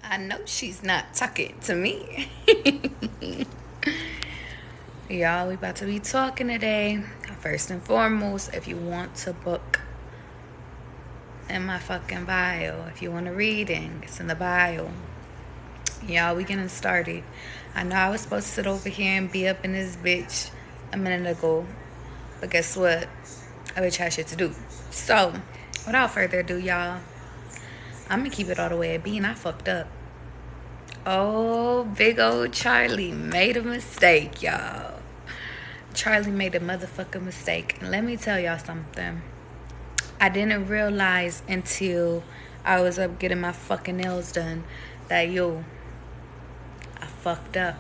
I know she's not talking to me. Y'all, we about to be talking today. First and foremost, if you want to book in my fucking bio, if you want a reading, it's in the bio. Y'all, we getting started. I know I was supposed to sit over here and be up in this bitch a minute ago, but guess what? I bitch had shit to do. So, without further ado, y'all, I'm gonna keep it all the way at being I fucked up. Oh, big old Charlie made a mistake, y'all. Charlie made a motherfucking mistake. And let me tell y'all something. I didn't realize until I was up getting my fucking nails done that, I fucked up.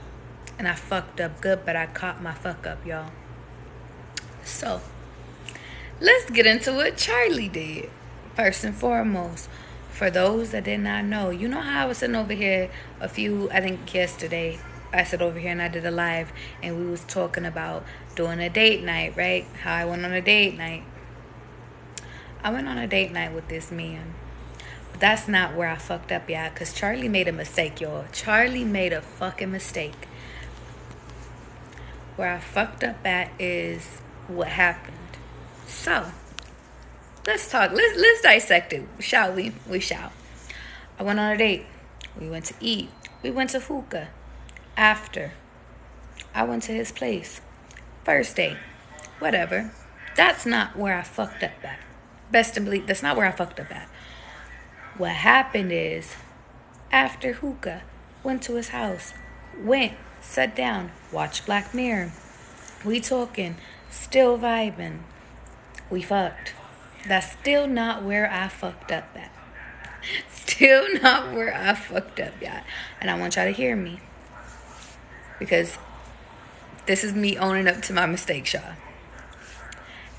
And I fucked up good, but I caught my fuck up, y'all. So, let's get into what Charlie did. First and foremost, for those that did not know, you know how I was sitting over here I think yesterday, I sat over here and I did a live and we was talking about doing a date night, right? How I went on a date night. I went on a date night with this man. But that's not where I fucked up, y'all, because Charlie made a mistake, y'all. Charlie made a fucking mistake. Where I fucked up at is what happened. So, let's talk. Let's dissect it, shall we? We shall. I went on a date. We went to eat. We went to hookah. After, I went to his place. First date. Whatever. That's not where I fucked up at. Best to believe, that's not where I fucked up at. What happened is, after hookah, went to his house. Went, sat down, watched Black Mirror. We talking, still vibing. We fucked. That's still not where I fucked up at. Still not where I fucked up, y'all. And I want y'all to hear me. Because this is me owning up to my mistakes, y'all.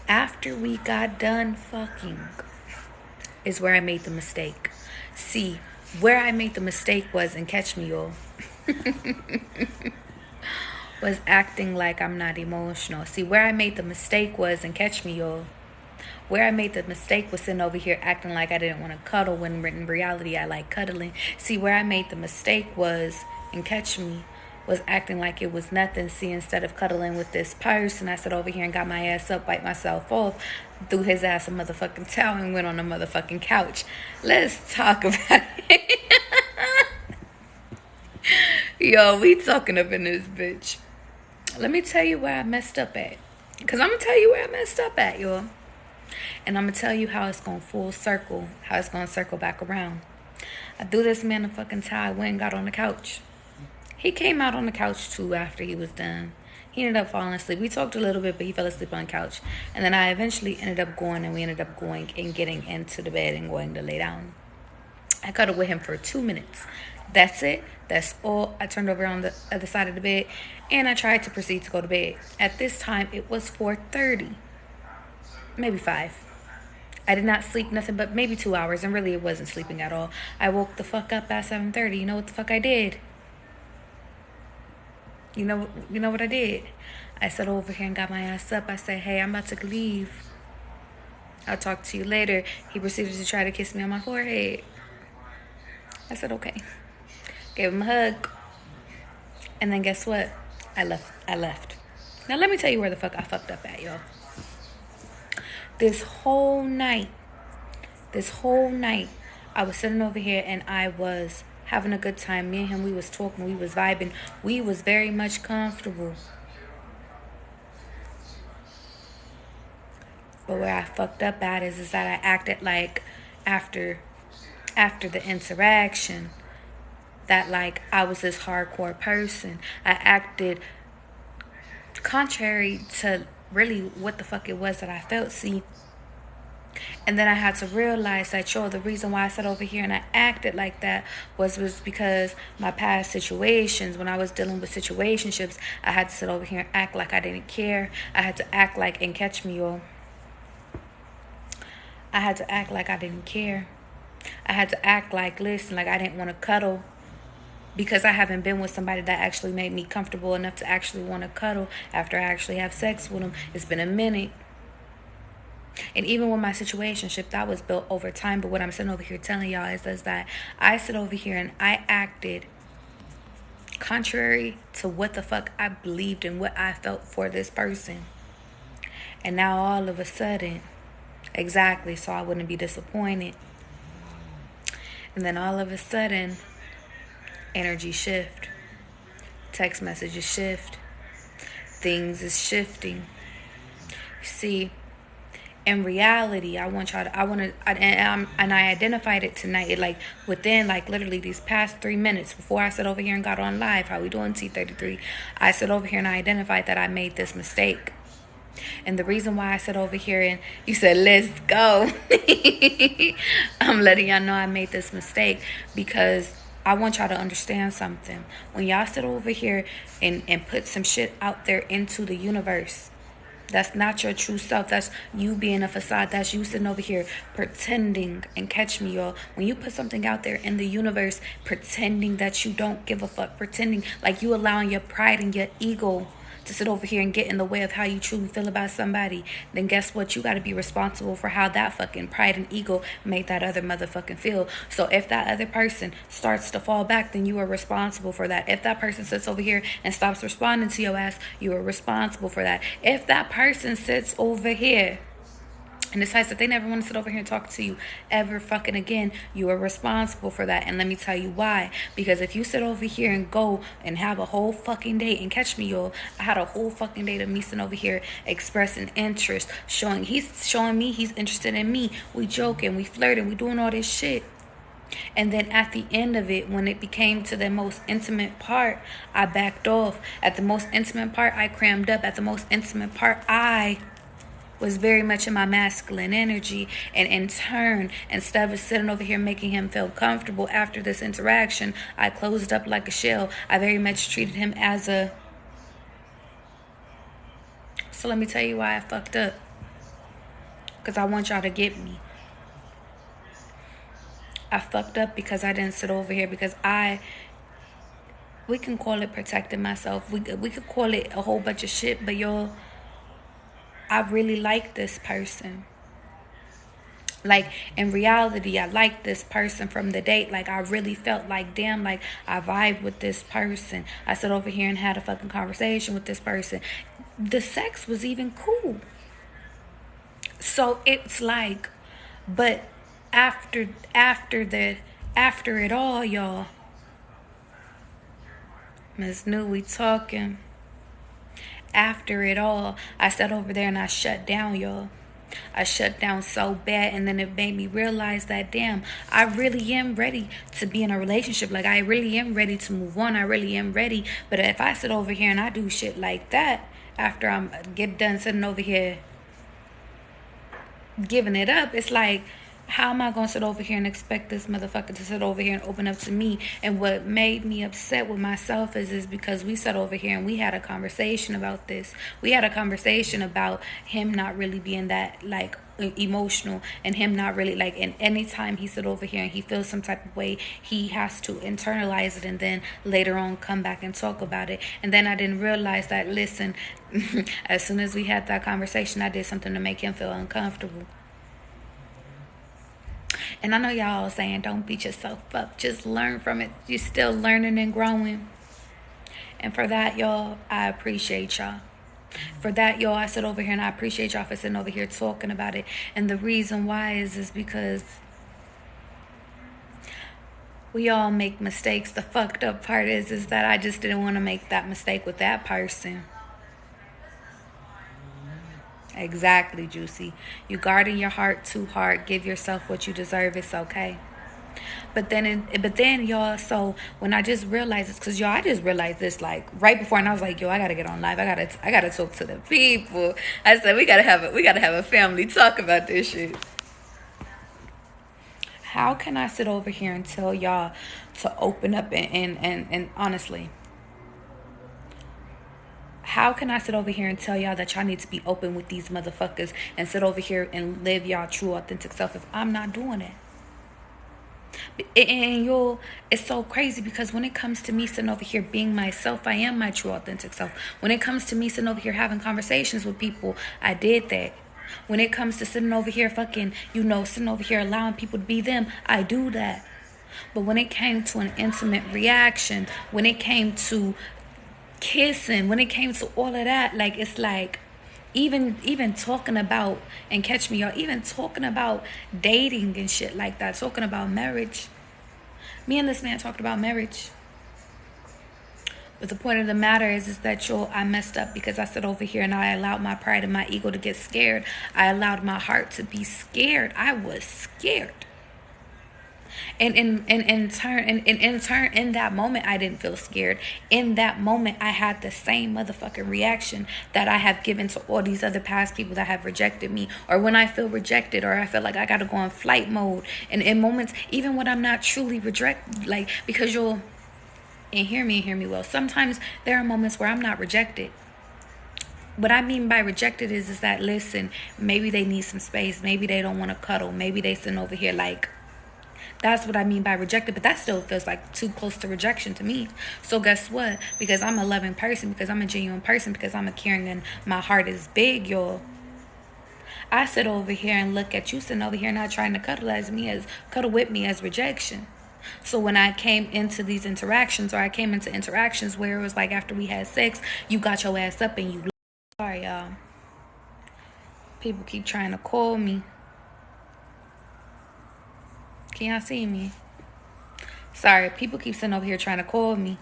After we got done fucking is where I made the mistake. See, where I made the mistake was, and catch me, y'all, was acting like I'm not emotional. See, where I made the mistake was, and catch me, y'all, where I made the mistake was sitting over here acting like I didn't want to cuddle when in reality I like cuddling. See, where I made the mistake was, and catch me, was acting like it was nothing. See, instead of cuddling with this person, I sat over here and got my ass up, wiped myself off, threw his ass a motherfucking towel, and went on the motherfucking couch. Let's talk about it. Yo, we talking up in this bitch. Let me tell you where I messed up at. Because I'm going to tell you where I messed up at, y'all. And I'm going to tell you how it's going to full circle, how it's going to circle back around. I threw this man a fucking towel, went and got on the couch. He came out on the couch, too, after he was done. He ended up falling asleep. We talked a little bit, but he fell asleep on the couch. And then I eventually ended up going, and we ended up going and getting into the bed and going to lay down. I cuddled with him for 2 minutes. That's it. That's all. I turned over on the other side of the bed, and I tried to proceed to go to bed. At this time, it was 4:30. Maybe 5. I did not sleep nothing but maybe 2 hours, and really it wasn't sleeping at all. I woke the fuck up at 7:30. You know what the fuck I did? You know what I did? I sat over here and got my ass up. I said, hey, I'm about to leave. I'll talk to you later. He proceeded to try to kiss me on my forehead. I said, okay. Gave him a hug. And then guess what? I left. Now let me tell you where the fuck I fucked up at, y'all. This whole night, I was sitting over here and I was having a good time. Me and him, we was talking, we was vibing. We was very much comfortable. But where I fucked up at is that I acted like after the interaction that like I was this hardcore person. I acted contrary to really what the fuck it was that I felt. See, and then I had to realize that, the reason why I sat over here and I acted like that was because my past situations, when I was dealing with situationships, I had to sit over here and act like I didn't care. I had to act like, and catch me, y'all, I had to act like I didn't care. I had to act like, listen, like I didn't want to cuddle, because I haven't been with somebody that actually made me comfortable enough to actually want to cuddle after I actually have sex with them. It's been a minute. And even with my situationship, that was built over time. But what I'm sitting over here telling y'all is that I sit over here and I acted contrary to what the fuck I believed and what I felt for this person. And now all of a sudden, exactly, so I wouldn't be disappointed. And then all of a sudden, energy shift, text messages shift, things is shifting. See, in reality, and I identified it tonight, like within like literally these past 3 minutes before I sat over here and got on live. How we doing, T33? I sat over here and I identified that I made this mistake. And the reason why I sat over here and you said, let's go. I'm letting y'all know I made this mistake because I want y'all to understand something. When y'all sit over here and put some shit out there into the universe, that's not your true self. That's you being a facade. That's you sitting over here pretending. And catch me, y'all. When you put something out there in the universe, pretending that you don't give a fuck, pretending like you allowing your pride and your ego to sit over here and get in the way of how you truly feel about somebody, then guess what? You got to be responsible for how that fucking pride and ego made that other motherfucking feel. So if that other person starts to fall back, then you are responsible for that. If that person sits over here and stops responding to your ass, you are responsible for that. If that person sits over here and decides that they never want to sit over here and talk to you ever fucking again, you are responsible for that. And let me tell you why. Because if you sit over here and go and have a whole fucking day, and catch me, y'all, I had a whole fucking day of me sitting over here expressing interest, he's showing me he's interested in me, we joking, we flirting, we doing all this shit. And then at the end of it, when it became to the most intimate part, I backed off. At the most intimate part, I crammed up. At the most intimate part, I was very much in my masculine energy. And in turn, instead of sitting over here making him feel comfortable after this interaction, I closed up like a shell. I very much treated him as a... So let me tell you why I fucked up. Because I want y'all to get me. I fucked up because I didn't sit over here, because we can call it protecting myself. We could call it a whole bunch of shit, but y'all, I really like this person. Like, in reality, I like this person from the date. Like, I really felt like, damn, like, I vibe with this person. I sat over here and had a fucking conversation with this person. The sex was even cool. So it's like, but after it all, y'all, Miss New, we talking. After it all, I sat over there and I shut down, y'all. I shut down so bad, and then it made me realize that, damn, I really am ready to be in a relationship. Like, I really am ready to move on. I really am ready. But if I sit over here and I do shit like that after I'm get done sitting over here giving it up, it's like, how am I going to sit over here and expect this motherfucker to sit over here and open up to me? And what made me upset with myself is because we sat over here and we had a conversation about this. We had a conversation about him not really being that, like, emotional, and him not really, like, and anytime he sit over here and he feels some type of way, he has to internalize it and then later on come back and talk about it. And then I didn't realize that, listen, as soon as we had that conversation, I did something to make him feel uncomfortable. And I know y'all saying, don't beat yourself up. Just learn from it. You're still learning and growing. And for that, y'all, I appreciate y'all. For that, y'all, I sit over here and I appreciate y'all for sitting over here talking about it. And the reason why is because we all make mistakes. The fucked up part is that I just didn't want to make that mistake with that person. Exactly, Juicy. You guarding your heart too hard. Give yourself what you deserve. It's okay. But then, y'all, so when I just realized this, because, y'all, I just realized this, like, right before, and I was like, yo, I gotta get on live. I gotta talk to the people. I said, we gotta have a family talk about this shit. How can I sit over here and tell y'all to open up and honestly, how can I sit over here and tell y'all that y'all need to be open with these motherfuckers and sit over here and live y'all true, authentic self if I'm not doing it? And y'all, it's so crazy because when it comes to me sitting over here being myself, I am my true, authentic self. When it comes to me sitting over here having conversations with people, I did that. When it comes to sitting over here fucking, sitting over here allowing people to be them, I do that. But when it came to an intimate reaction, when it came to kissing, when it came to all of that, like, it's like, even talking about, and catch me, y'all, even talking about dating and shit like that, talking about marriage. Me and this man talked about marriage. But the point of the matter is that, I messed up because I sat over here and I allowed my pride and my ego to get scared. I allowed my heart to be scared. I was scared. And in turn, in that moment, I didn't feel scared. In that moment, I had the same motherfucking reaction that I have given to all these other past people that have rejected me. Or when I feel rejected, or I feel like I gotta go in flight mode. And in moments, even when I'm not truly rejected, like, because and hear me well, sometimes there are moments where I'm not rejected. What I mean by rejected is that, listen, maybe they need some space. Maybe they don't want to cuddle. Maybe they sitting over here like, that's what I mean by rejected. But that still feels like too close to rejection to me. So guess what? Because I'm a loving person, because I'm a genuine person, because I'm a caring and my heart is big, y'all, I sit over here and look at you sitting over here not trying to cuddle with me as rejection. So when I came into these interactions, or I came into interactions where it was like after we had sex, you got your ass up and you... Sorry, y'all. People keep trying to call me. Can y'all see me? Sorry, people keep sitting over here trying to call me.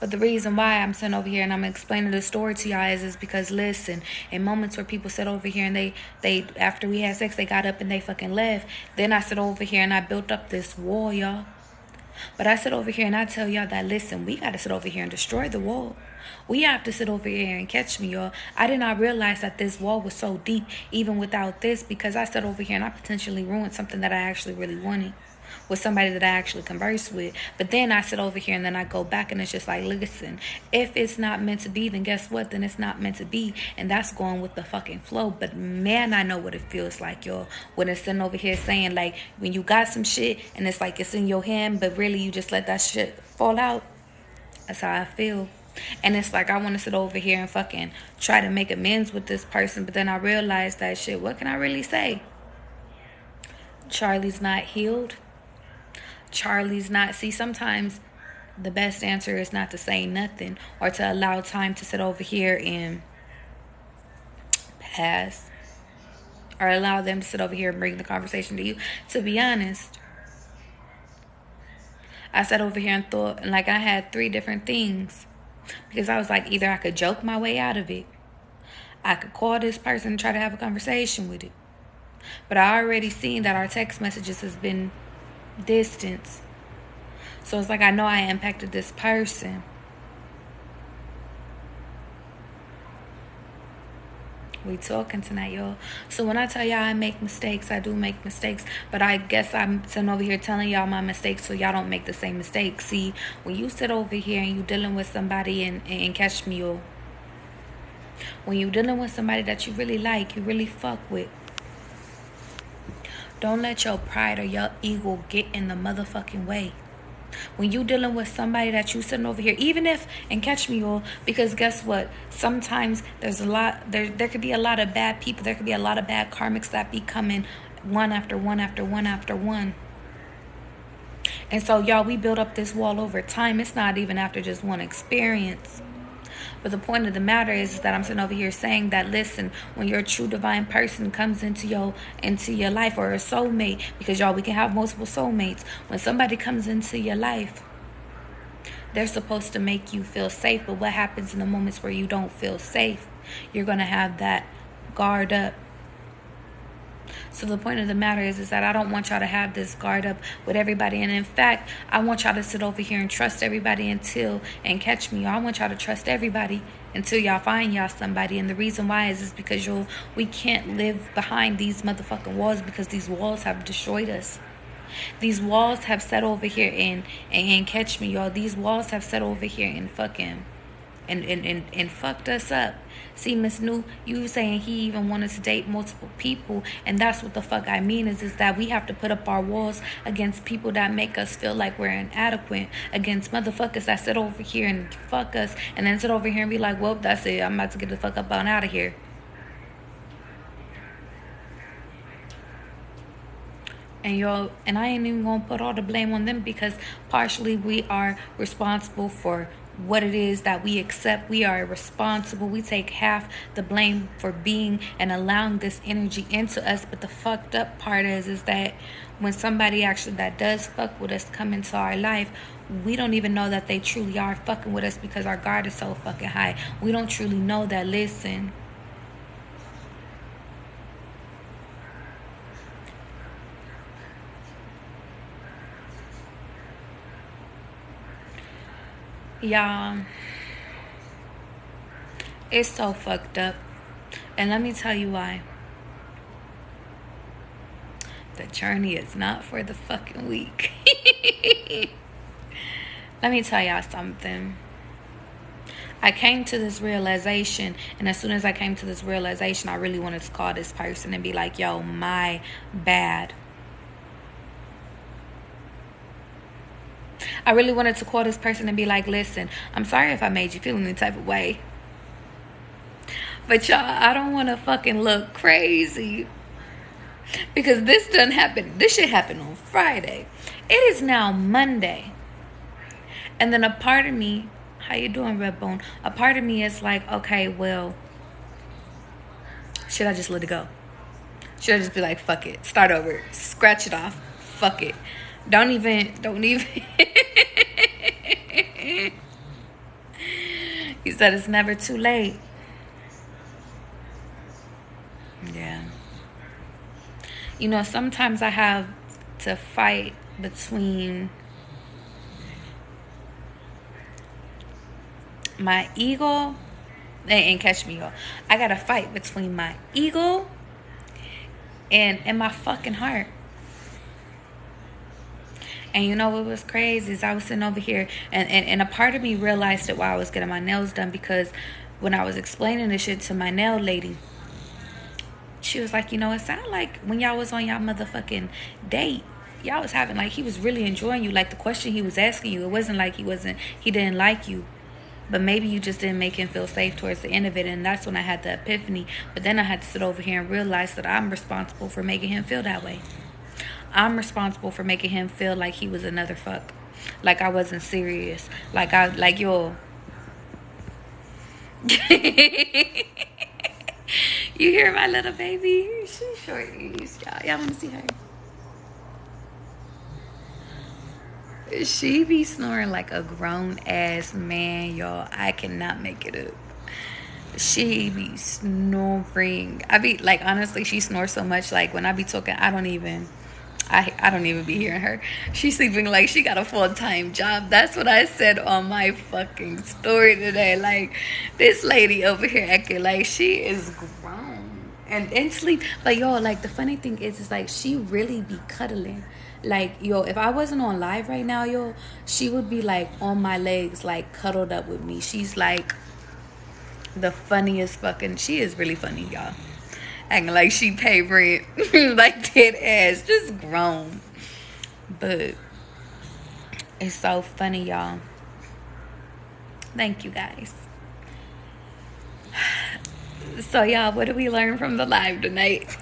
But the reason why I'm sitting over here and I'm explaining the story to y'all is because, listen, in moments where people sit over here and they after we had sex, they got up and they fucking left. Then I sit over here and I built up this wall, y'all. But I sit over here and I tell y'all that, listen, we got to sit over here and destroy the wall. We have to sit over here and catch me, y'all. I did not realize that this wall was so deep, even without this, because I sat over here and I potentially ruined something that I actually really wanted with somebody that I actually converse with. But then I sit over here and then I go back and it's just like, listen, if it's not meant to be, then guess what? Then it's not meant to be. And that's going with the fucking flow. But man, I know what it feels like, y'all, when it's sitting over here saying, like, when you got some shit and it's like it's in your hand, but really you just let that shit fall out. That's how I feel. And it's like, I want to sit over here and fucking try to make amends with this person. But then I realize that, shit, what can I really say? Charlie's not healed. Charlie's not... See, sometimes the best answer is not to say nothing, or to allow time to sit over here and pass, or allow them to sit over here and bring the conversation to you. To be honest, I sat over here and thought, and like, I had 3 different things, because I was like, either I could joke my way out of it, I could call this person and try to have a conversation with it. But I already seen that our text messages has been distance. So it's like, I know I impacted this person. We talking tonight, y'all. So when I tell y'all I make mistakes, I do make mistakes. But I guess I'm sitting over here telling y'all my mistakes so y'all don't make the same mistakes. See, when you sit over here and you dealing with somebody and catch me, y'all, when you dealing with somebody that you really like, you really fuck with, don't let your pride or your ego get in the motherfucking way. When you dealing with somebody that you sitting over here, even if, and catch me, y'all, because guess what? Sometimes there's a lot, there could be a lot of bad people. There could be a lot of bad karmics that be coming one after one after one after one. And so, y'all, we build up this wall over time. It's not even after just one experience. But the point of the matter is that I'm sitting over here saying that, listen, when your true divine person comes into your life, or a soulmate, because y'all, we can have multiple soulmates. When somebody comes into your life, they're supposed to make you feel safe. But what happens in the moments where you don't feel safe? You're going to have that guard up. So the point of the matter is that I don't want y'all to have this guard up with everybody. And in fact, I want y'all to sit over here and trust everybody until, and catch me, I want y'all to trust everybody until y'all find y'all somebody. And the reason why is because we can't live behind these motherfucking walls, because these walls have destroyed us. These walls have sat over here and catch me, y'all. These walls have sat over here and fucking and fucked us up. See, Miss New, you saying he even wanted to date multiple people, and that's what the fuck I mean is that we have to put up our walls against people that make us feel like we're inadequate, against motherfuckers that sit over here and fuck us, and then sit over here and be like, well, that's it, I'm about to get the fuck up on out of here. And I ain't even gonna put all the blame on them, because partially we are responsible for what it is that we accept. We are responsible. We take half the blame for being and allowing this energy into us. But the fucked up part is that when somebody actually that does fuck with us come into our life, we don't even know that they truly are fucking with us, because our guard is so fucking high. We don't truly know that, listen, y'all, it's so fucked up. And let me tell you why. The journey is not for the fucking weak. Let me tell y'all something. I came to this realization, and as soon as I came to this realization, I really wanted to call this person and be like, yo, my bad. I really wanted to call this person and be like, listen, I'm sorry if I made you feel any type of way. But y'all, I don't want to fucking look crazy, because this done happen. This shit happened on Friday. It is now Monday. And then a part of me, how you doing, Redbone? A part of me is like, okay, well, should I just let it go? Should I just be like, fuck it, start over, scratch it off, fuck it. Don't even. He said it's never too late. Yeah. You know, sometimes I have to fight between my ego, and catch me, y'all, I gotta fight between my ego and my fucking heart. And you know what was crazy is I was sitting over here, and a part of me realized it while I was getting my nails done, because when I was explaining this shit to my nail lady, she was like, you know, it sounded like when y'all was on y'all motherfucking date, y'all was having, like, he was really enjoying you. Like, the question he was asking you, it wasn't like he didn't like you. But maybe you just didn't make him feel safe towards the end of it. And that's when I had the epiphany. But then I had to sit over here and realize that I'm responsible for making him feel that way. I'm responsible for making him feel like he was another fuck. Like I wasn't serious. Like yo. You hear my little baby? She's shorties, y'all. Y'all want to see her? She be snoring like a grown ass man, y'all. I cannot make it up. She be snoring. I be like, honestly, she snores so much. Like when I be talking, I don't even be hearing her. She's sleeping like she got a full-time job. That's what I said on my fucking story today. Like, this lady over here acting like she is grown and sleep. But yo, like, the funny thing is like she really be cuddling. Like, yo, if I wasn't on live right now, yo, she would be like on my legs, like cuddled up with me. She's like the funniest fucking, she is really funny, y'all. Acting like she pay rent. Like dead ass. Just grown. But it's so funny, y'all. Thank you, guys. So, y'all, what did we learn from the live tonight?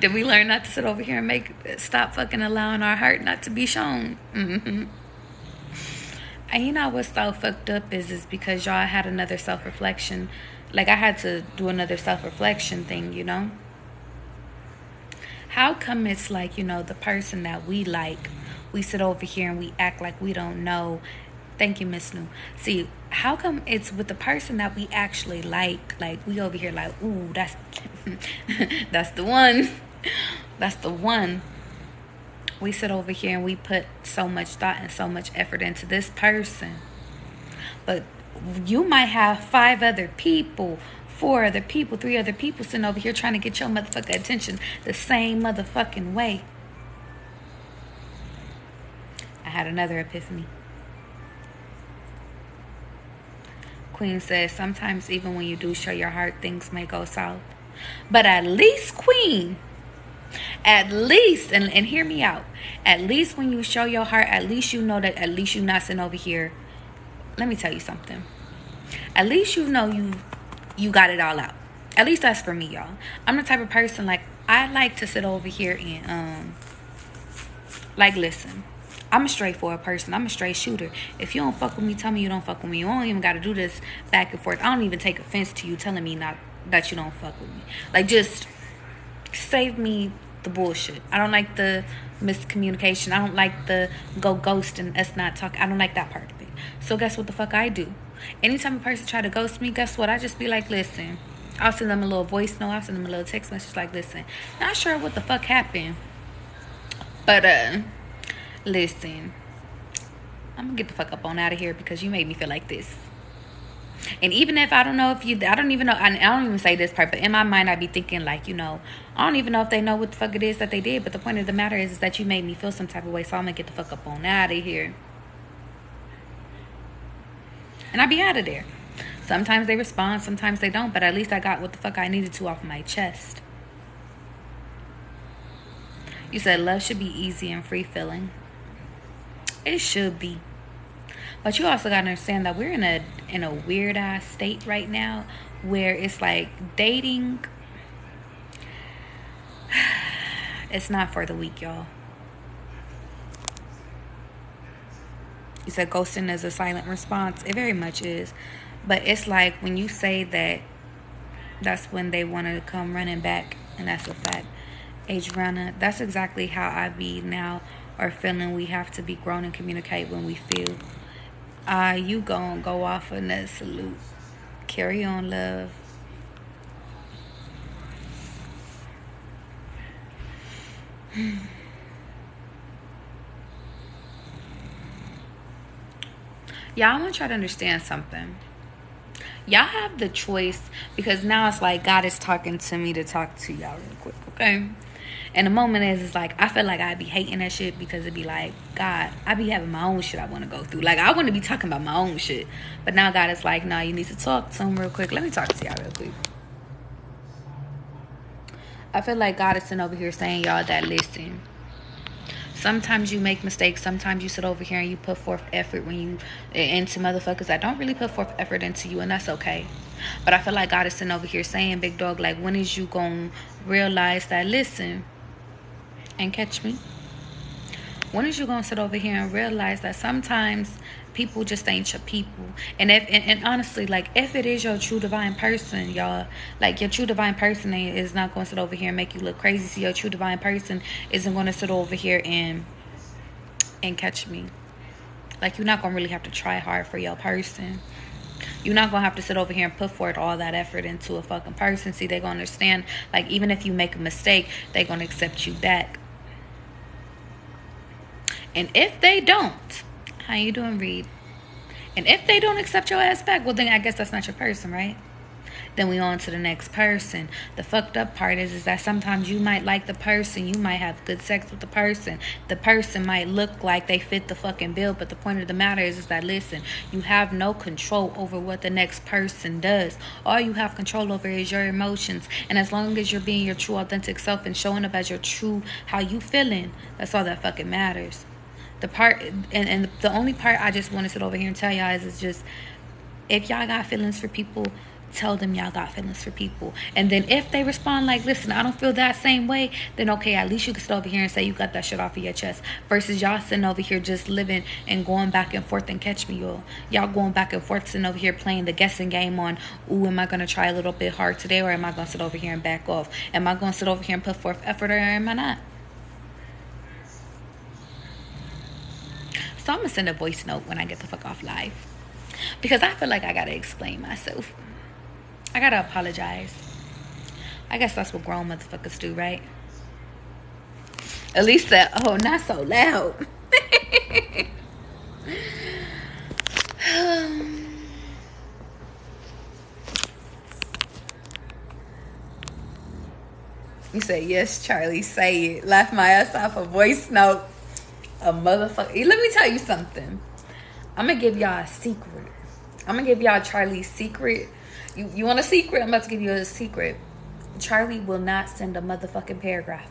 Did we learn not to sit over here and stop fucking allowing our heart not to be shown? Mm-hmm. And you know what's so fucked up is because y'all had another self-reflection. Like, I had to do another self-reflection thing, you know? How come it's like, you know, the person that we like, we sit over here and we act like we don't know. Thank you, Miss New. See, how come it's with the person that we actually like we over here like, ooh, that's that's the one. That's the one. We sit over here and we put so much thought and so much effort into this person. But you might have 5 other people, 4 other people, 3 other people sitting over here trying to get your motherfucking attention the same motherfucking way. I had another epiphany. Queen says, sometimes even when you do show your heart, things may go south. But at least, Queen, at least, and hear me out, at least when you show your heart, at least you know that at least you're not sitting over here. Let me tell you something. At least you know you got it all out. At least that's for me, y'all. I'm the type of person, like, I like to sit over here and like, listen, I'm a straightforward person. I'm a straight shooter. If you don't fuck with me, tell me you don't fuck with me. You don't even got to do this back and forth. I don't even take offense to you telling me not that you don't fuck with me. Like, just save me the bullshit. I don't like the miscommunication. I don't like the go ghost and us not talk. I don't like that part of it. So guess what the fuck I do? Anytime a person try to ghost me, guess what? I just be like, listen. I'll send them a little voice note. I'll send them a little text message like, listen, not sure what the fuck happened, but listen, I'm gonna get the fuck up on out of here because you made me feel like this. And even if I don't know if you, I don't even know, I don't even say this part, but in my mind I'd be thinking like, you know, I don't even know if they know what the fuck it is that they did, but the point of the matter is that you made me feel some type of way, so I'm gonna get the fuck up on out of here. And I'll be out of there. Sometimes they respond, sometimes they don't, but at least I got what the fuck I needed to off my chest. You said love should be easy and free feeling. It should be. But you also gotta understand that we're in a weird ass state right now where it's like dating, it's not for the weak, y'all. You said ghosting is a silent response. It very much is. But it's like when you say that, that's when they want to come running back. And that's a fact. Adriana, that's exactly how I be now, or feeling. We have to be grown and communicate when we feel. You gon' go off in that salute. Carry on, love. Y'all, I want y'all to understand something. Y'all have the choice, because now it's like God is talking to me to talk to y'all real quick, okay? And the moment is, it's like, I feel like I'd be hating that shit because it'd be like, God, I be having my own shit I want to go through. Like, I want to be talking about my own shit. But now God is like, nah, you need to talk to him real quick. Let me talk to y'all real quick. I feel like God is sitting over here saying, y'all, that listen, sometimes you make mistakes. Sometimes you sit over here and you put forth effort when you into motherfuckers that don't really put forth effort into you, and that's okay. But I feel like God is sitting over here saying, big dog, like, when is you gonna realize that, listen, and catch me? When is you gonna sit over here and realize that sometimes people just ain't your people? And and honestly, like, if it is your true divine person, y'all, like, your true divine person is not gonna sit over here and make you look crazy. So your true divine person isn't gonna sit over here and catch me. Like, you're not gonna really have to try hard for your person. You're not gonna have to sit over here and put forth all that effort into a fucking person. See, they're gonna understand, like, even if you make a mistake, they're gonna accept you back. And if they don't, how you doing, Reed? And if they don't accept your ass back, well, then I guess that's not your person, right? Then we on to the next person. The fucked up part is that sometimes you might like the person. You might have good sex with the person. The person might look like they fit the fucking bill. But the point of the matter is that, listen, you have no control over what the next person does. All you have control over is your emotions. And as long as you're being your true, authentic self and showing up as your true, how you feeling, that's all that fucking matters. The part, and the only part I just want to sit over here and tell y'all is just, if y'all got feelings for people, tell them y'all got feelings for people. And then if they respond like, listen, I don't feel that same way, then okay, at least you can sit over here and say you got that shit off of your chest. Versus y'all sitting over here just living and going back and forth, and catch me, y'all going back and forth, sitting over here playing the guessing game on, ooh, am I going to try a little bit hard today, or am I going to sit over here and back off? Am I going to sit over here and put forth effort, or am I not? So I'm going to send a voice note when I get the fuck off live, because I feel like I got to explain myself. I got to apologize. I guess that's what grown motherfuckers do, right? At least that, oh, not so loud. You say, yes, Charlie, say it. Laugh my ass off, a voice note. A motherfucker. Let me tell you something. I'm going to give y'all a secret. I'm going to give y'all Charlie's secret. You want a secret? I'm about to give you a secret. Charlie will not send a motherfucking paragraph.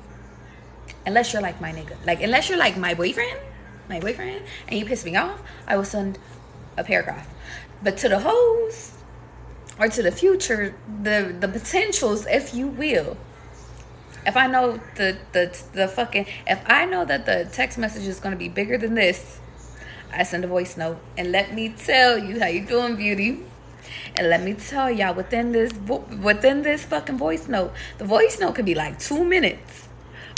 Unless you're like my nigga. Like, unless you're like my boyfriend, and you piss me off, I will send a paragraph. But to the hoes, or to the future, the potentials, if you will. If I know the fucking, if I know that the text message is going to be bigger than this, I send a voice note. And let me tell you, how you doing, beauty? And let me tell y'all, within this fucking voice note, the voice note could be like 2 minutes,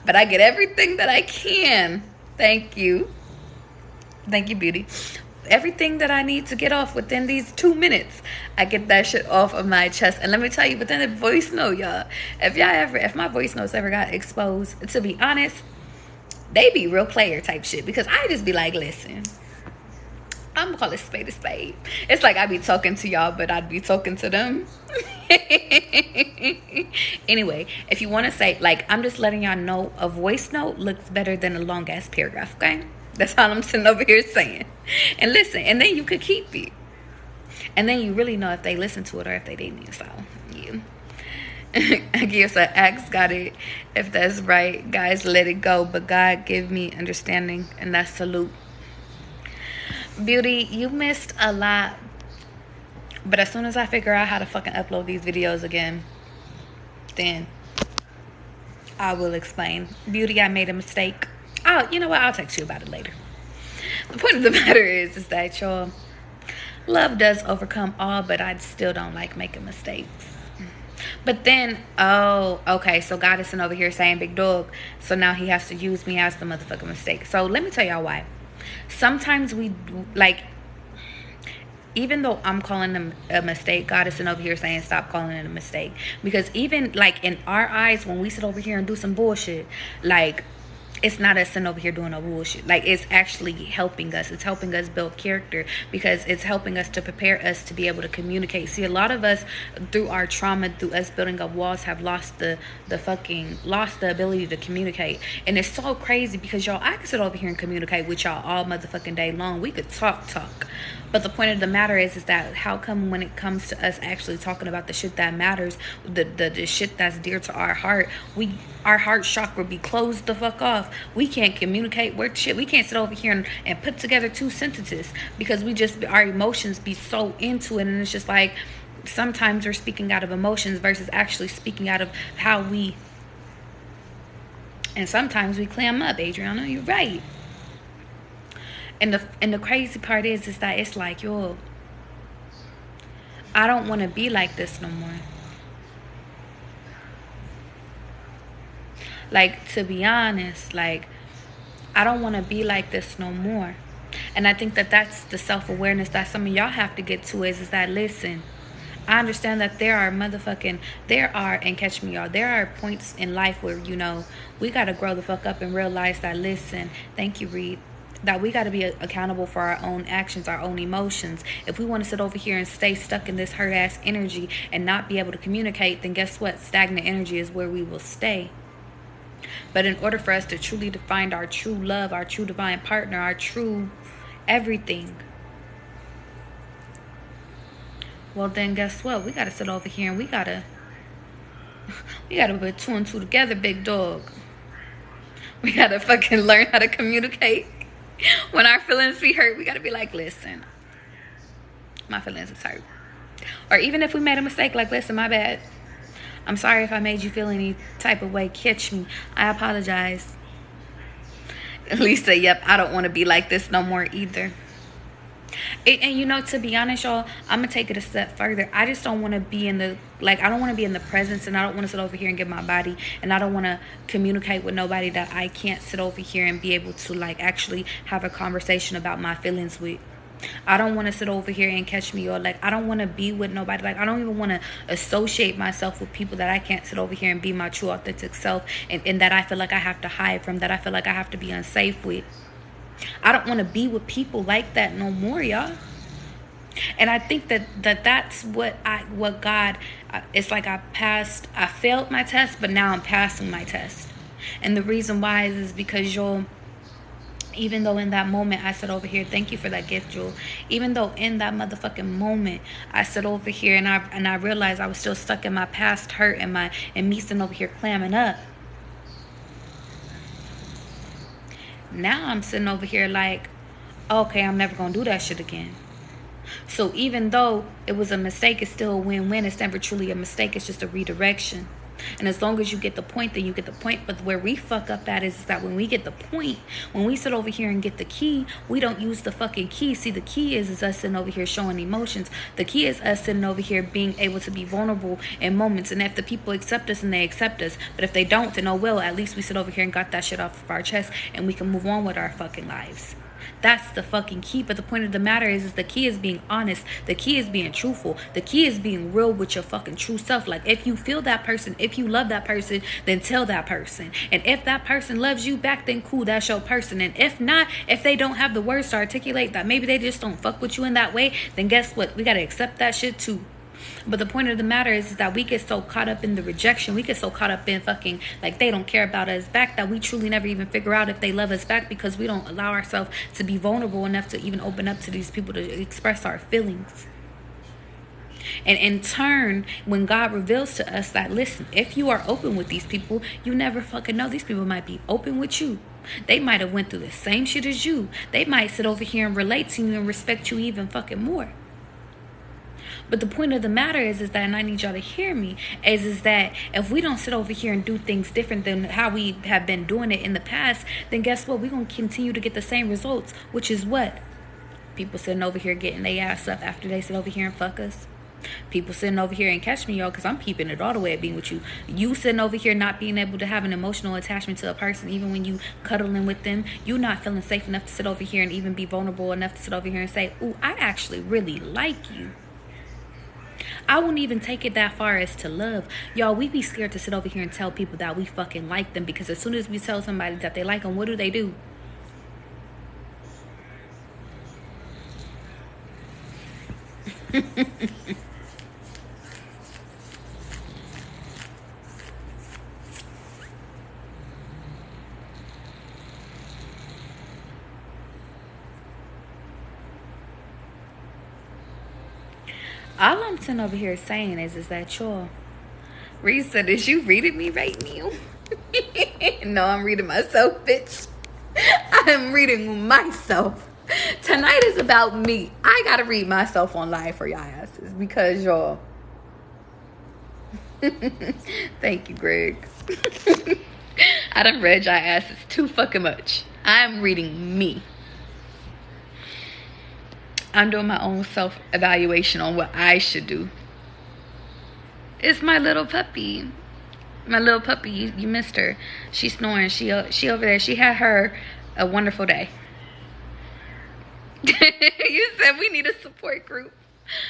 but I get everything that I can. Thank you, beauty. Everything that I need to get off within these 2 minutes, I get that shit off of my chest. And let me tell you, within the voice note, y'all, if my voice notes ever got exposed, to be honest, they be real player type shit, because I just be like, listen, I'm gonna call it spade a spade. It's like I be talking to y'all, but I'd be talking to them. Anyway, if you want to say, like, I'm just letting y'all know, a voice note looks better than a long ass paragraph, okay? That's all I'm sitting over here saying. And listen, and then you could keep it. And then you really know if they listen to it or if they didn't. So, yeah. I guess I asked God it, if that's right. Guys, let it go. But God give me understanding, and that's salute. Beauty, you missed a lot. But as soon as I figure out how to fucking upload these videos again, then I will explain. Beauty, I made a mistake. Oh, you know what? I'll text you about it later. The point of the matter is that, y'all, love does overcome all, but I still don't like making mistakes. But then, oh, okay, so God is sitting over here saying, big dog, so now he has to use me as the motherfucking mistake. So let me tell y'all why. Sometimes we, like, even though I'm calling them a mistake, God is sitting over here saying stop calling it a mistake. Because even, like, in our eyes, when we sit over here and do some bullshit, like, it's not us sitting over here doing no bullshit. Like, it's actually helping us. It's helping us build character, because it's helping us to prepare us to be able to communicate. See, a lot of us, through our trauma, through us building up walls, have lost the ability to communicate. And it's so crazy, because y'all, I can sit over here and communicate with y'all all motherfucking day long. We could talk. But the point of the matter is that how come when it comes to us actually talking about the shit that matters, the shit that's dear to our heart, our heart chakra be closed the fuck off. We can't communicate with shit. We can't sit over here and put together 2 sentences, because our emotions be so into it. And it's just like, sometimes we're speaking out of emotions versus actually speaking out of how we, and sometimes we clam up. Adriana, you're right. And the crazy part is that it's like, yo, I don't want to be like this no more. Like, to be honest, like, I don't want to be like this no more. And I think that that's the self-awareness that some of y'all have to get to, is that, listen, I understand that there are, and catch me, y'all, there are points in life where, you know, we got to grow the fuck up and realize that, listen, thank you, Reed, that we got to be accountable for our own actions, our own emotions. If we want to sit over here and stay stuck in this hurt ass energy and not be able to communicate, then guess what? Stagnant energy is where we will stay. But in order for us to truly find our true love, our true divine partner, our true everything, well, then guess what? We got to sit over here and we got to put 2 and 2 together, big dog. We got to fucking learn how to communicate. When our feelings be hurt, we got to be like, listen, my feelings is hurt. Or even if we made a mistake, like, listen, my bad. I'm sorry if I made you feel any type of way. Catch me. I apologize. Lisa, yep, I don't want to be like this no more either. And you know, to be honest, y'all, I'm going to take it a step further. I just don't want to be I don't want to be in the presence, and I don't want to sit over here and give my body, and I don't want to communicate with nobody that I can't sit over here and be able to, like, actually have a conversation about my feelings with. I don't want to sit over here and catch me, or, like, I don't want to be with nobody. Like, I don't even want to associate myself with people that I can't sit over here and be my true authentic self, and that I feel like I have to hide from, that I feel like I have to be unsafe with. I don't want to be with people like that no more, y'all. And I think that's what God, it's like I failed my test, but now I'm passing my test. And the reason why is because, y'all, even though in that moment I said over here, thank you for that gift, Jewel. Even though in that motherfucking moment I said over here and I realized I was still stuck in my past hurt and me sitting over here clamming up. Now I'm sitting over here like, okay, I'm never gonna do that shit again. So even though it was a mistake, it's still a win-win. It's never truly a mistake. It's just a redirection. And as long as you get the point, then you get the point. But where we fuck up at is that when we get the point, when we sit over here and get the key, we don't use the fucking key. See, the key is us sitting over here showing emotions. The key is us sitting over here being able to be vulnerable in moments. And if the people accept us, and they accept us. But if they don't, then oh well, at least we sit over here and got that shit off of our chest, and we can move on with our fucking lives. That's the fucking key. But the point of the matter is the key is being honest. The key is being truthful. The key is being real with your fucking true self. Like, if you feel that person, if you love that person, then tell that person. And if that person loves you back, then cool, that's your person. And if not, if they don't have the words to articulate that, maybe they just don't fuck with you in that way, then guess what? We gotta accept that shit too. But the point of the matter is that we get so caught up in the rejection. We get so caught up in fucking like they don't care about us back, that we truly never even figure out if they love us back, because we don't allow ourselves to be vulnerable enough to even open up to these people to express our feelings. And in turn, when God reveals to us that, listen, if you are open with these people, you never fucking know. These people might be open with you. They might have went through the same shit as you. They might sit over here and relate to you and respect you even fucking more. But the point of the matter is that, and I need y'all to hear me, is that if we don't sit over here and do things different than how we have been doing it in the past, then guess what? We're going to continue to get the same results, which is what? People sitting over here getting their ass up after they sit over here and fuck us. People sitting over here and catch me, y'all, because I'm keeping it all the way at being with you. You sitting over here not being able to have an emotional attachment to a person, even when you cuddling with them. You not feeling safe enough to sit over here and even be vulnerable enough to sit over here and say, ooh, I actually really like you. I won't even take it that far as to love. Y'all, we be scared to sit over here and tell people that we fucking like them, because as soon as we tell somebody that they like them, what do? All I'm sitting over here saying is that y'all, Reese said, is you reading me right now? No, I'm reading myself, bitch. I'm reading myself. Tonight is about me. I gotta read myself on live for y'all asses, because y'all. Thank you, Greg. I done read y'all asses too fucking much. I'm reading me. I'm doing my own self-evaluation on what I should do. It's my little puppy. My little puppy, you missed her. She's snoring. She over there. She had her a wonderful day. You said we need a support group.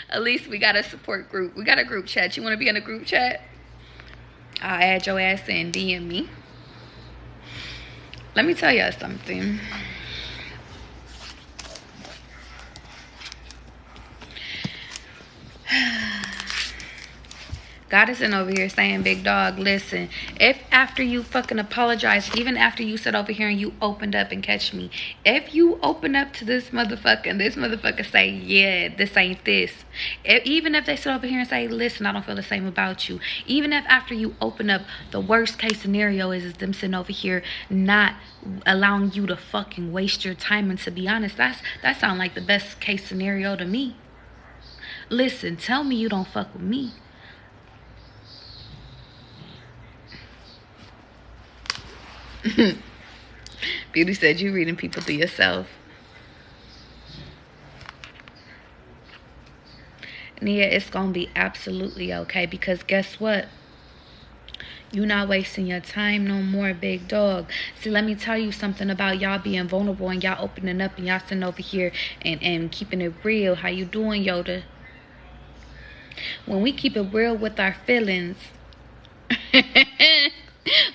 At least we got a support group. We got a group chat. You want to be in a group chat? I'll add your ass in. DM me. Let me tell y'all something. God is in over here saying, big dog, listen, if after you fucking apologize, even after you sit over here and you opened up and catch me, if you open up to this motherfucker and this motherfucker say, yeah, this ain't this. Even if they sit over here and say, listen, I don't feel the same about you. Even if after you open up, the worst case scenario is them sitting over here not allowing you to fucking waste your time. And to be honest, that sounds like the best case scenario to me. Listen, tell me you don't fuck with me. Beauty said you reading people to yourself. Nia, it's gonna be absolutely okay, because guess what? You're not wasting your time no more, big dog. See, let me tell you something about y'all being vulnerable and y'all opening up and y'all sitting over here and keeping it real. How you doing, Yoda? When we keep it real with our feelings,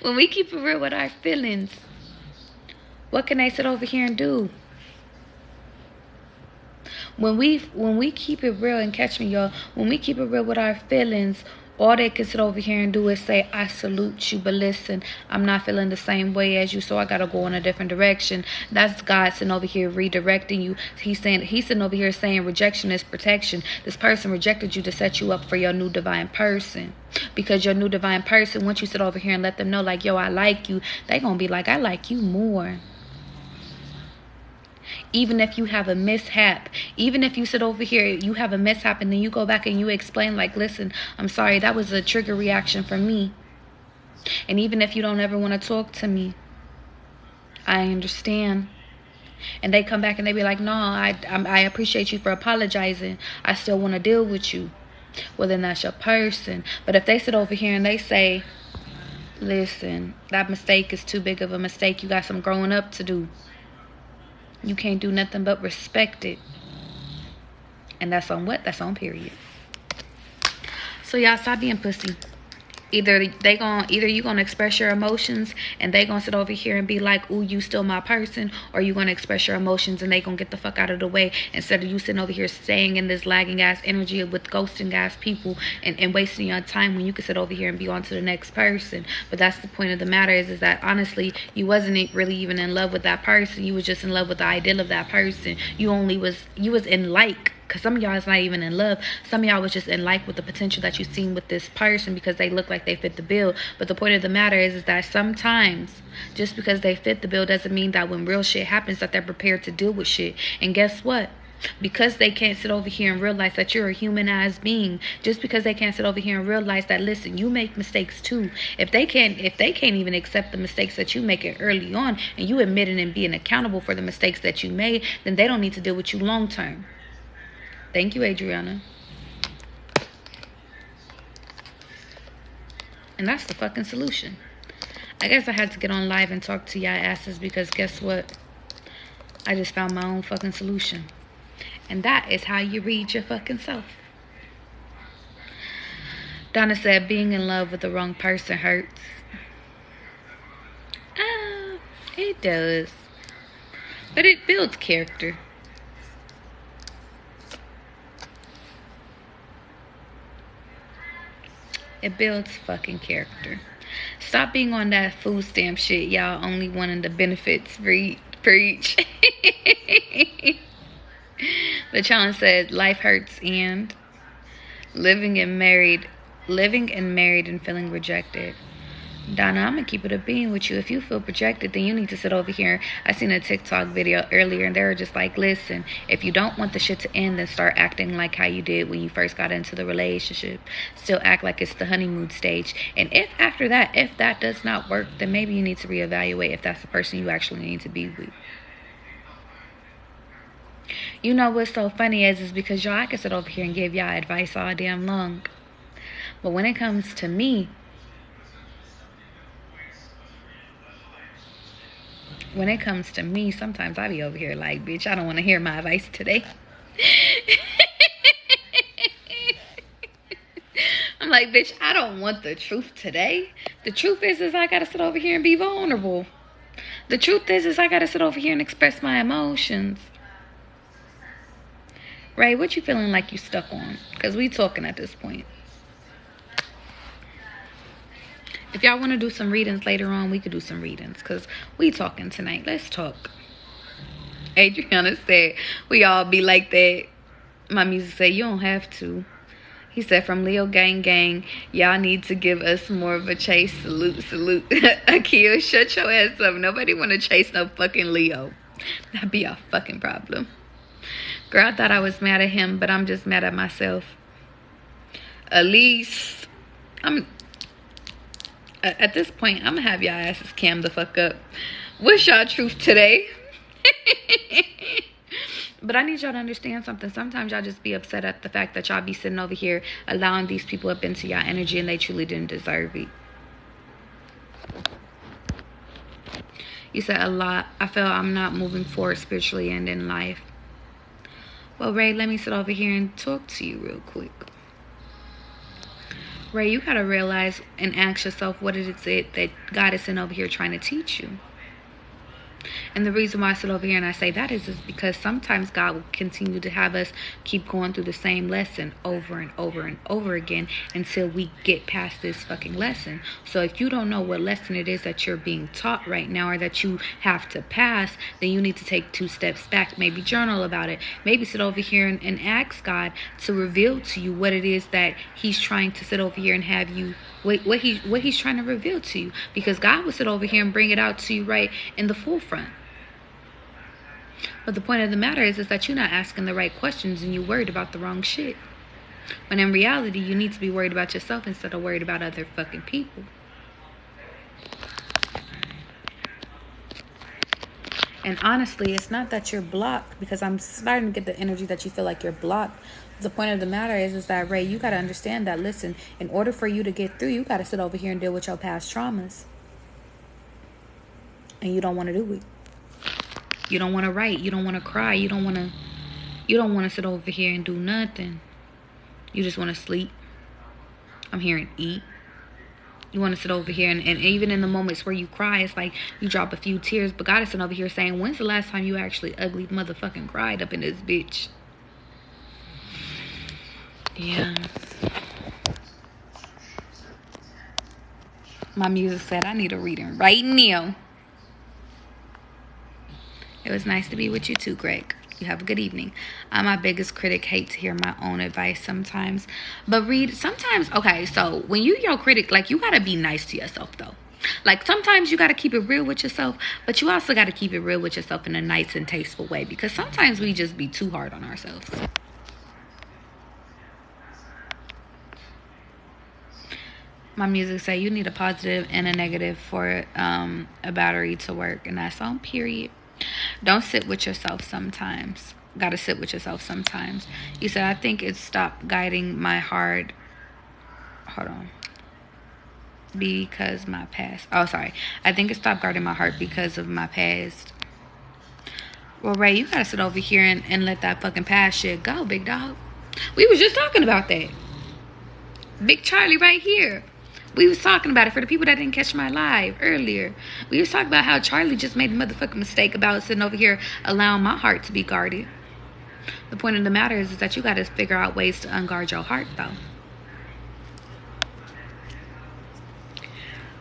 when we keep it real with our feelings, what can they sit over here and do? When we keep it real, and catch me, y'all, when we keep it real with our feelings, all they can sit over here and do is say, I salute you, but listen, I'm not feeling the same way as you, so I gotta go in a different direction. That's God sitting over here redirecting you. He's sitting over here saying rejection is protection. This person rejected you to set you up for your new divine person. Because your new divine person, once you sit over here and let them know, like, yo, I like you, they gonna be like, I like you more. Even if you have a mishap, even if you sit over here, you have a mishap, and then you go back and you explain like, listen, I'm sorry, that was a trigger reaction for me. And even if you don't ever want to talk to me, I understand. And they come back and they be like, no, I appreciate you for apologizing. I still want to deal with you. Well, then that's your person. But if they sit over here and they say, listen, that mistake is too big of a mistake. You got some growing up to do. You can't do nothing but respect it. And that's on what? That's on period. So y'all stop being pussy. Either you gonna express your emotions and they gonna sit over here and be like, ooh, you still my person, or you gonna express your emotions and they gonna get the fuck out of the way, instead of you sitting over here staying in this lagging ass energy with ghosting ass people and wasting your time when you could sit over here and be on to the next person. But that's the point of the matter is that honestly, you wasn't really even in love with that person. You was just in love with the ideal of that person. You was in like. Because some of y'all is not even in love. Some of y'all was just in like with the potential that you seen with this person because they look like they fit the bill. But the point of the matter is that sometimes just because they fit the bill doesn't mean that when real shit happens that they're prepared to deal with shit. And guess what? Because they can't sit over here and realize that you're a humanized being, just because they can't sit over here and realize that, listen, you make mistakes too. If they can't even accept the mistakes that you make it early on and you admitting and being accountable for the mistakes that you made, then they don't need to deal with you long term. Thank you, Adriana. And that's the fucking solution. I guess I had to get on live and talk to y'all asses because guess what? I just found my own fucking solution. And that is how you read your fucking self. Donna said, being in love with the wrong person hurts. It does. But it builds character. It builds fucking character. Stop being on that food stamp shit. Y'all only wanting the benefits. Preach. The challenge said life hurts and living and married and feeling rejected. Donna, I'm gonna keep it a being with you. If you feel projected, then you need to sit over here. I seen a TikTok video earlier and they were just like, listen, if you don't want the shit to end, then start acting like how you did when you first got into the relationship. Still act like it's the honeymoon stage. And if after that, if that does not work, then maybe you need to reevaluate if that's the person you actually need to be with. You know what's so funny is because y'all, I can sit over here and give y'all advice all damn long. But when it comes to me, sometimes I be over here like, bitch, I don't want to hear my advice today. I'm like, bitch, I don't want the truth today. The truth is I got to sit over here and be vulnerable. The truth is I got to sit over here and express my emotions. Right? What you feeling like you stuck on? Because we talking at this point. If y'all want to do some readings later on, we could do some readings because we talking tonight. Let's talk. Adriana said, we all be like that. My music said, you don't have to. He said, from Leo Gang Gang, y'all need to give us more of a chase. Salute. Akio, shut your ass up. Nobody want to chase no fucking Leo. That'd be a fucking problem. Girl, I thought I was mad at him, but I'm just mad at myself. Elise, at this point, I'm gonna have y'all asses cam the fuck up. What's y'all truth today? But I need y'all to understand something. Sometimes y'all just be upset at the fact that y'all be sitting over here allowing these people up into y'all energy and they truly didn't deserve it. You said a lot. I feel I'm not moving forward spiritually and in life. Well, Ray, let me sit over here and talk to you real quick. Ray, you gotta realize and ask yourself what is it that God is sitting over here trying to teach you. And the reason why I sit over here and I say that is because sometimes God will continue to have us keep going through the same lesson over and over and over again until we get past this fucking lesson. So if you don't know what lesson it is that you're being taught right now or that you have to pass, then you need to take 2 steps back. Maybe journal about it. Maybe sit over here and ask God to reveal to you what it is that he's trying to sit over here and have you, what he's trying to reveal to you. Because God will sit over here and bring it out to you right in the forefront. But the point of the matter is that you're not asking the right questions and you're worried about the wrong shit. When in reality, you need to be worried about yourself instead of worried about other fucking people. And honestly, it's not that you're blocked, because I'm starting to get the energy that you feel like you're blocked. The point of the matter is that, Ray, you got to understand that, listen, in order for you to get through, you got to sit over here and deal with your past traumas. And you don't want to do it. You don't want to write. You don't want to cry. You don't want to sit over here and do nothing. You just want to sleep. I'm here and eat. You want to sit over here and even in the moments where you cry, it's like you drop a few tears. But God is sitting over here saying, when's the last time you actually ugly motherfucking cried up in this bitch? Yeah. My music said I need a reading right now. It was nice to be with you too, Greg. You have a good evening. I'm my biggest critic. Hate to hear my own advice sometimes. But read sometimes. Okay, so when you your critic, like, you got to be nice to yourself, though. Like, sometimes you got to keep it real with yourself. But you also got to keep it real with yourself in a nice and tasteful way. Because sometimes we just be too hard on ourselves. My music say you need a positive and a negative for a battery to work. And that's on period. Don't sit with yourself sometimes. Gotta sit with yourself sometimes. You said, I think it stopped guiding my heart. Hold on. Because my past. Oh, sorry. I think it stopped guarding my heart because of my past. Well, Ray, you gotta sit over here and let that fucking past shit go, big dog. We was just talking about that. Big Charlie right here. We was talking about it for the people that didn't catch my live earlier. We was talking about how Charlie just made a motherfucking mistake about sitting over here allowing my heart to be guarded. The point of the matter is that you got to figure out ways to unguard your heart, though.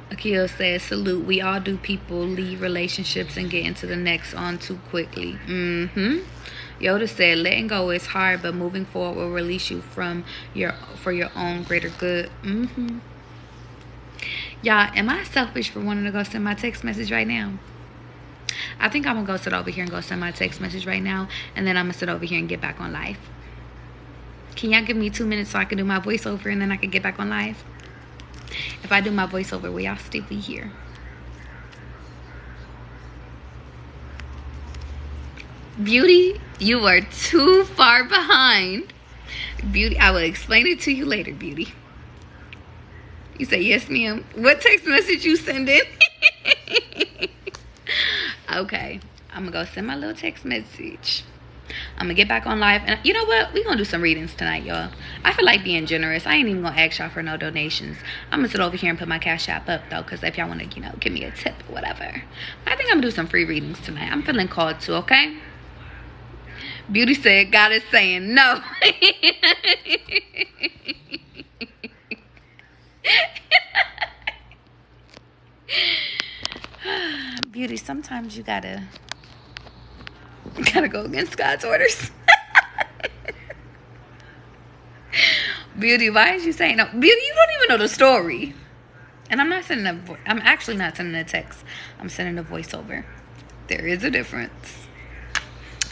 Akil says, salute. We all do. People leave relationships and get into the next on too quickly. Yoda said, letting go is hard, but moving forward will release you for your own greater good. Y'all, am I selfish for wanting to go send my text message right now? I think I'm going to go sit over here and go send my text message right now. And then I'm going to sit over here and get back on live. Can y'all give me 2 minutes so I can do my voiceover and then I can get back on live? If I do my voiceover, will y'all still be here? Beauty, you are too far behind. Beauty, I will explain it to you later, Beauty. You say, yes, ma'am. What text message you sending? Okay. I'm going to go send my little text message. I'm going to get back on live. And you know what? We're going to do some readings tonight, y'all. I feel like being generous. I ain't even going to ask y'all for no donations. I'm going to sit over here and put my Cash App up, though. Because if y'all want to, give me a tip or whatever. I think I'm going to do some free readings tonight. I'm feeling called to, okay? Beauty said, God is saying no. Beauty, sometimes you gotta go against God's orders. Beauty, why is you saying no? Beauty, you don't even know the story. And I'm actually not sending a text. I'm sending a voiceover. There is a difference.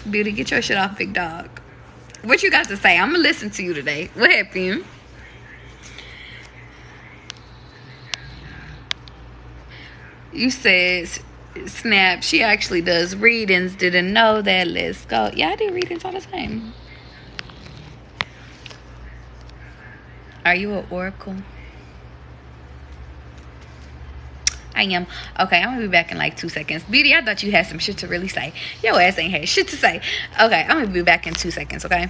Beauty, get your shit off, big dog. What you got to say? I'm gonna listen to you today. What happened? You said, snap, she actually does readings. Didn't know that. Let's go. Yeah, I do readings all the time. Are you an oracle? I am. Okay, I'm going to be back in like 2 seconds. Beauty, I thought you had some shit to really say. Your ass ain't had shit to say. Okay, I'm going to be back in 2 seconds, okay?